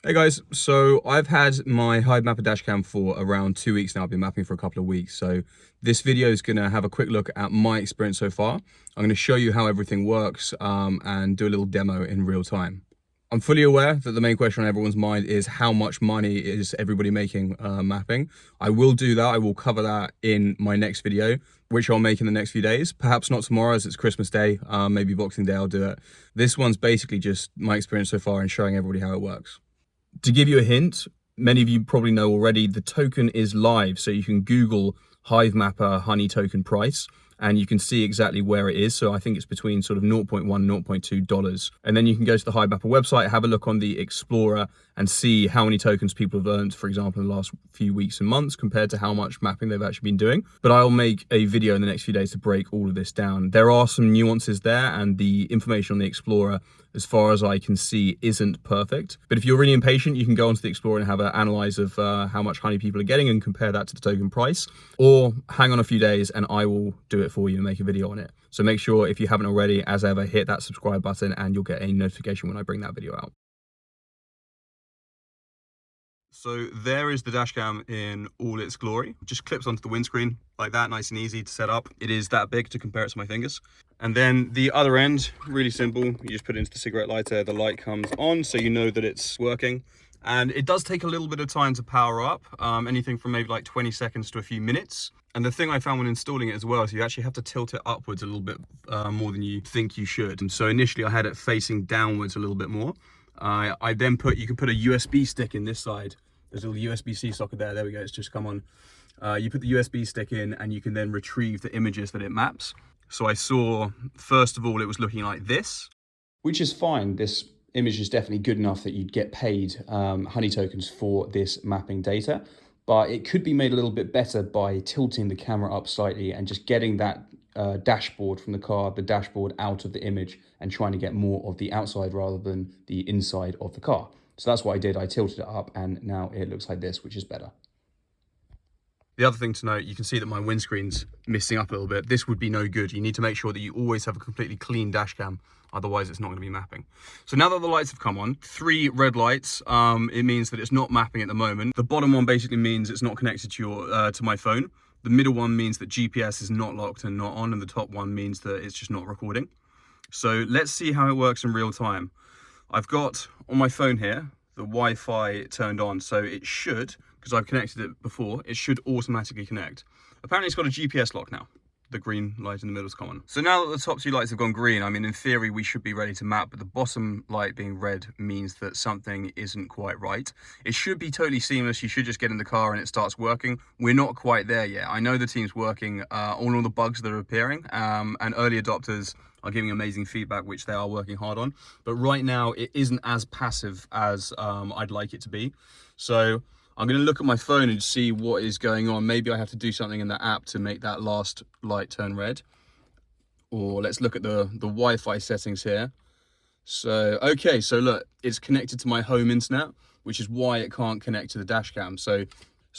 Hey guys, so I've had my Hivemapper Dashcam for around 2 weeks now. I've been mapping for a couple of weeks. So this video is going to have a quick look at my experience so far. I'm going to show you how everything works and do a little demo in real time. I'm fully aware that the main question on everyone's mind is how much money is everybody making mapping. I will do that. I will cover that in my next video, which I'll make in the next few days. Perhaps not tomorrow as it's Christmas Day, maybe Boxing Day I'll do it. This one's basically just my experience so far and showing everybody how it works. To give you a hint, many of you probably know already, the token is live. So you can Google Hivemapper honey token price and you can see exactly where it is. So I think it's between sort of $0.1, $0.2. And then you can go to the Hivemapper website, have a look on the Explorer and see how many tokens people have earned, for example, in the last few weeks and months compared to how much mapping they've actually been doing. But I'll make a video in the next few days to break all of this down. There are some nuances there and the information on the Explorer, as far as I can see, isn't perfect. But if you're really impatient, you can go onto the Explorer and have an analyze of how much honey people are getting and compare that to the token price, or hang on a few days and I will do it for you and make a video on it. So make sure, if you haven't already, as ever, hit that subscribe button and you'll get a notification when I bring that video out. So there is the dashcam in all its glory. Just clips onto the windscreen like that, nice and easy to set up. It is that big to compare it to my fingers. And then the other end, really simple. You just put it into the cigarette lighter, the light comes on so you know that it's working. And it does take a little bit of time to power up, anything from maybe like 20 seconds to a few minutes. And the thing I found when installing it as well is you actually have to tilt it upwards a little bit more than you think you should. And so initially I had it facing downwards a little bit more. I then you can put a USB stick in this side. There's a little USB-C socket there. There we go. It's just come on. You put the USB stick in and you can then retrieve the images that it maps. So I saw, first of all, it was looking like this, which is fine. This image is definitely good enough that you'd get paid honey tokens for this mapping data, but it could be made a little bit better by tilting the camera up slightly and just getting that dashboard from the car, the dashboard out of the image and trying to get more of the outside rather than the inside of the car. So that's what I did. I tilted it up and now it looks like this, which is better. The other thing to note, you can see that my windscreen's missing up a little bit. This would be no good. You need to make sure that you always have a completely clean dash cam. Otherwise, it's not going to be mapping. So now that the lights have come on, 3 red lights, it means that it's not mapping at the moment. The bottom one basically means it's not connected to to my phone. The middle one means that GPS is not locked and not on. And the top one means that it's just not recording. So let's see how it works in real time. I've got on my phone here the Wi-Fi turned on, so it should, because I've connected it before, it should automatically connect. Apparently it's got a GPS lock now. The green light in the middle is common. So now that the top 2 lights have gone green, I mean, in theory, we should be ready to map, but the bottom light being red means that something isn't quite right. It should be totally seamless. You should just get in the car and it starts working. We're not quite there yet. I know the team's working on all the bugs that are appearing, and early adopters are giving amazing feedback, which they are working hard on. But right now, it isn't as passive as I'd like it to be. So I'm going to look at my phone and see what is going on. Maybe I have to do something in the app to make that last light turn red. Or let's look at the Wi-Fi settings here. So, okay, so look, it's connected to my home internet, which is why it can't connect to the dash cam. So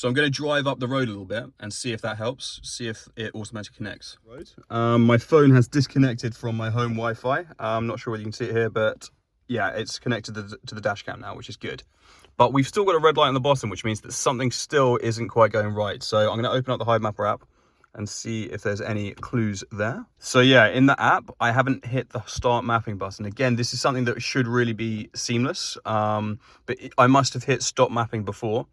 I'm going to drive up the road a little bit and see if that helps, see if it automatically connects. My phone has disconnected from my home Wi-Fi. I'm not sure whether you can see it here, but yeah, it's connected to the dash cam now, which is good. But we've still got a red light on the bottom, which means that something still isn't quite going right. So I'm going to open up the Hivemapper app and see if there's any clues there. So yeah, in the app, I haven't hit the start mapping button. Again, this is something that should really be seamless, but I must have hit stop mapping before.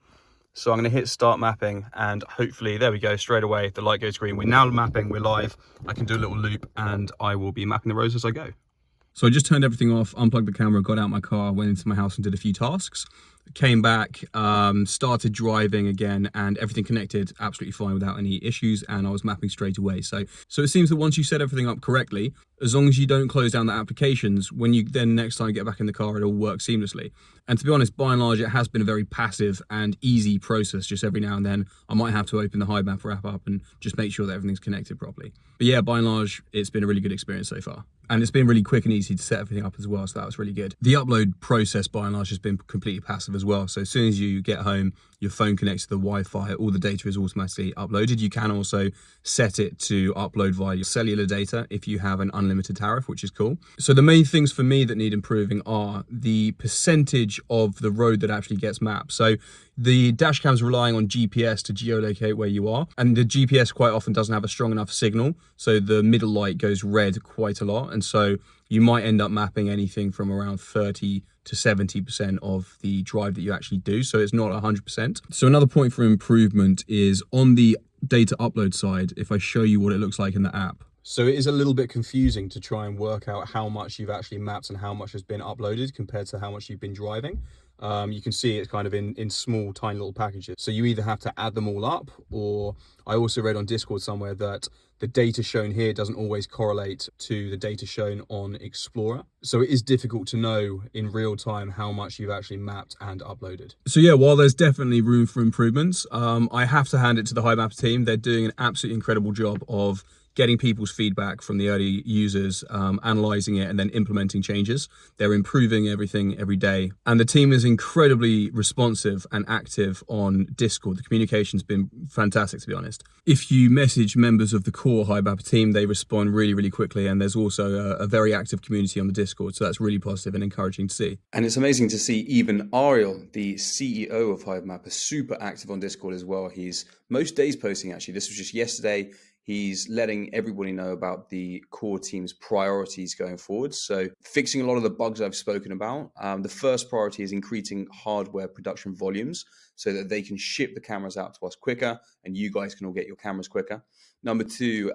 So I'm going to hit start mapping and hopefully, there we go, straight away, the light goes green. We're now mapping, we're live. I can do a little loop and I will be mapping the rows as I go. So I just turned everything off, unplugged the camera, got out my car, went into my house and did a few tasks. Came back, started driving again, and everything connected absolutely fine without any issues, and I was mapping straight away. So it seems that once you set everything up correctly, as long as you don't close down the applications, when you then next time get back in the car, it all works seamlessly. And to be honest, by and large, it has been a very passive and easy process. Just every now and then, I might have to open the Hivemapper app up and just make sure that everything's connected properly. But yeah, by and large, it's been a really good experience so far. And it's been really quick and easy to set everything up as well, so that was really good. The upload process, by and large, has been completely passive as well. So as soon as you get home, your phone connects to the Wi-Fi, all the data is automatically uploaded. You can also set it to upload via your cellular data if you have an unlimited unlimited tariff, which is cool. So the main things for me that need improving are the percentage of the road that actually gets mapped. So the dash cam's relying on GPS to geolocate where you are, and the GPS quite often doesn't have a strong enough signal, so the middle light goes red quite a lot, and so you might end up mapping anything from around 30 to 70% of the drive that you actually do, so it's not 100%. So another point for improvement is on the data upload side, if I show you what it looks like in the app. So it is a little bit confusing to try and work out how much you've actually mapped and how much has been uploaded compared to how much you've been driving. You can see it's kind of in small, tiny little packages. So you either have to add them all up, or I also read on Discord somewhere that the data shown here doesn't always correlate to the data shown on Explorer. So it is difficult to know in real time how much you've actually mapped and uploaded. So yeah, while there's definitely room for improvements, I have to hand it to the Hivemapper team. They're doing an absolutely incredible job of getting people's feedback from the early users, analyzing it, and then implementing changes. They're improving everything every day. And the team is incredibly responsive and active on Discord. The communication's been fantastic, to be honest. If you message members of the core Hivemapper team, they respond really, really quickly. And there's also a very active community on the Discord. So that's really positive and encouraging to see. And it's amazing to see even Ariel, the CEO of Hivemapper, super active on Discord as well. He's most days posting, actually. This was just yesterday. He's letting everybody know about the core team's priorities going forward. So fixing a lot of the bugs I've spoken about. The first priority is increasing hardware production volumes so that they can ship the cameras out to us quicker and you guys can all get your cameras quicker. Number two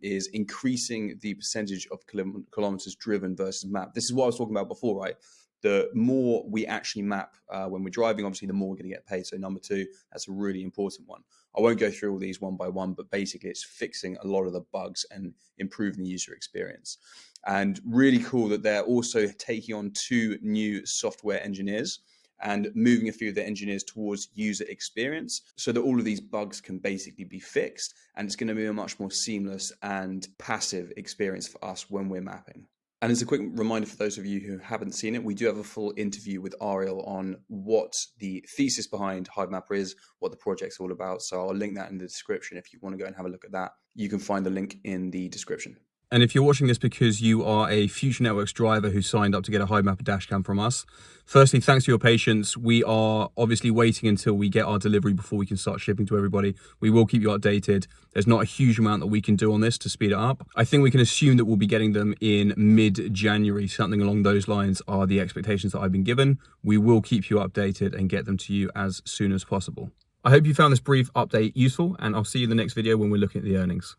is increasing the percentage of kilometers driven versus mapped. This is what I was talking about before, right? The more we actually map when we're driving, obviously, the more we're going to get paid. So number two, that's a really important one. I won't go through all these one by one, but basically it's fixing a lot of the bugs and improving the user experience. And really cool that they're also taking on 2 new software engineers and moving a few of the engineers towards user experience so that all of these bugs can basically be fixed. And it's going to be a much more seamless and passive experience for us when we're mapping. And as a quick reminder for those of you who haven't seen it, we do have a full interview with Ariel on what the thesis behind Hivemapper is, what the project's all about. So I'll link that in the description. If you want to go and have a look at that, you can find the link in the description. And if you're watching this because you are a Future Networks driver who signed up to get a Hivemapper Dashcam from us, firstly, thanks for your patience. We are obviously waiting until we get our delivery before we can start shipping to everybody. We will keep you updated. There's not a huge amount that we can do on this to speed it up. I think we can assume that we'll be getting them in mid-January. Something along those lines are the expectations that I've been given. We will keep you updated and get them to you as soon as possible. I hope you found this brief update useful, and I'll see you in the next video when we're looking at the earnings.